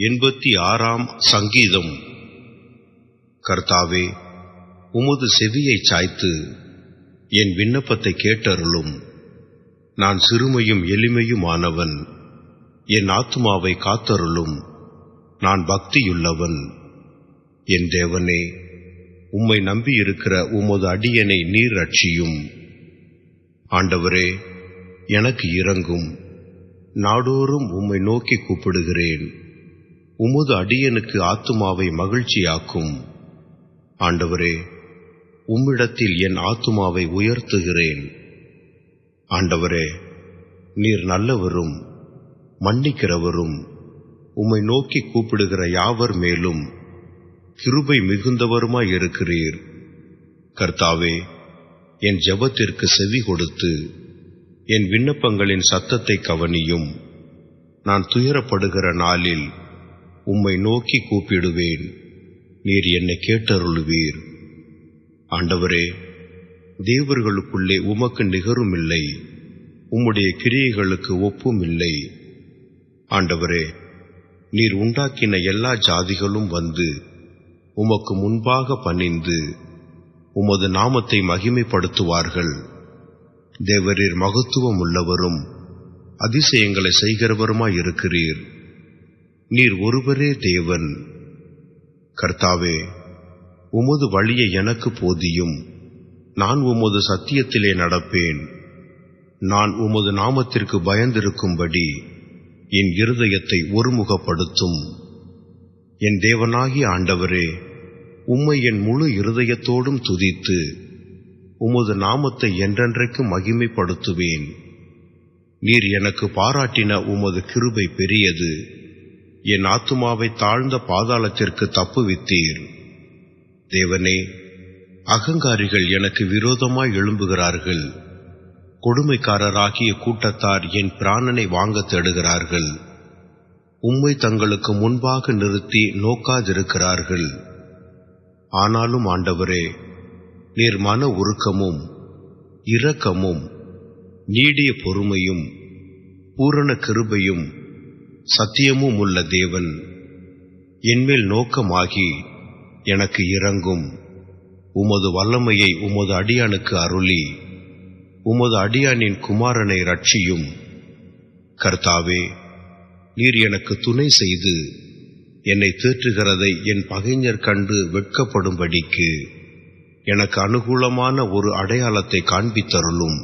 86 சங்கீதம். கர்த்தாவே, உமது செவியைச் சாய்த்து என் விண்ணப்பத்தை கேட்டருளும். நான் சிறுமையும் எளிமையுமானவன். என் ஆத்துமாவை காத்தருளும். நான் பக்தியுள்ளவன். என் தேவனே, உம்மை நம்பியிருக்கிற உமது அடியனை நீர் ரட்சியும். ஆண்டவரே, எனக்கு இரங்கும். நாடோறும் உம்மை நோக்கி கூப்பிடுகிறேன். உமது அடியனுக்கு ஆத்துமாவை மகிழ்ச்சியாக்கும். ஆண்டவரே, உம்மிடத்தில் என் ஆத்துமாவை உயர்த்துகிறேன். ஆண்டவரே, நீர் நல்லவரும் மன்னிக்கிறவரும், உம்மை நோக்கி கூப்பிடுகிற யாவர் மேலும் கிருபை மிகுந்தவருமாயிருக்கிறீர். கர்த்தாவே, என் ஜெபத்திற்கு செவி கொடுத்து என் விண்ணப்பங்களின் சத்தத்தை கவனியும். நான் துயரப்படுகிற நாளில் உம்மை நோக்கி கூப்பிடுவேன். நீர் என்னை கேட்டருளுவீர். ஆண்டவரே, தேவர்களுக்குள்ளே உமக்கு நிகருமில்லை. உம்முடைய கிரியைகளுக்கு ஒப்பும் இல்லை. ஆண்டவரே, நீர் உண்டாக்கின எல்லா ஜாதிகளும் வந்து உமக்கு முன்பாக பணிந்து உமது நாமத்தை மகிமைப்படுத்துவார்கள். தேவரீர் மகத்துவம் உள்ளவரும் அதிசயங்களை செய்கிறவருமாயிருக்கிறீர். நீர் ஒருவரே தேவன். கர்த்தாவே, உமது வழியை எனக்கு போதியும். நான் உமது சத்தியத்திலே நடப்பேன். நான் உமது நாமத்திற்கு பயந்திருக்கும்படி என் இருதயத்தை ஒருமுகப்படுத்தும். என் தேவனாகிய ஆண்டவரே, உம்மை என் முழு இருதயத்தோடும் துதித்து உமது நாமத்தை என்றென்றைக்கும் மகிமைப்படுத்துவேன். நீர் எனக்கு பாராட்டின உமது கிருபை பெரியது. என் ஆத்துமாவை தாழ்ந்த பாதாளத்திற்கு தப்புவித்தீர். தேவனே, அகங்காரிகள் எனக்கு விரோதமாய் எழும்புகிறார்கள். கொடுமைக்காரராகிய கூட்டத்தார் என் பிராணனை வாங்க தேடுகிறார்கள். உம்மை தங்களுக்கு முன்பாக நிறுத்தி நோக்காதிருக்கிறார்கள். ஆனாலும் ஆண்டவரே, நீர் மன உருக்கமும் இரக்கமும் நீடிய பொறுமையும் பூரண கிருபையும் சத்தியமும் உள்ள தேவன். என்மேல் நோக்கமாகி எனக்கு இரங்கும். உமது வல்லமையை உமது அடியானுக்கு அருளி உமது அடியானின் குமாரனை ரட்சியும். கர்த்தாவே, நீர் எனக்கு துணை செய்து என்னை தேற்றுகிறதை என் பகைஞர் கண்டு வெட்கப்படும்படிக்கு எனக்கு அனுகூலமான ஒரு அடையாளத்தை காண்பித்தருளும்.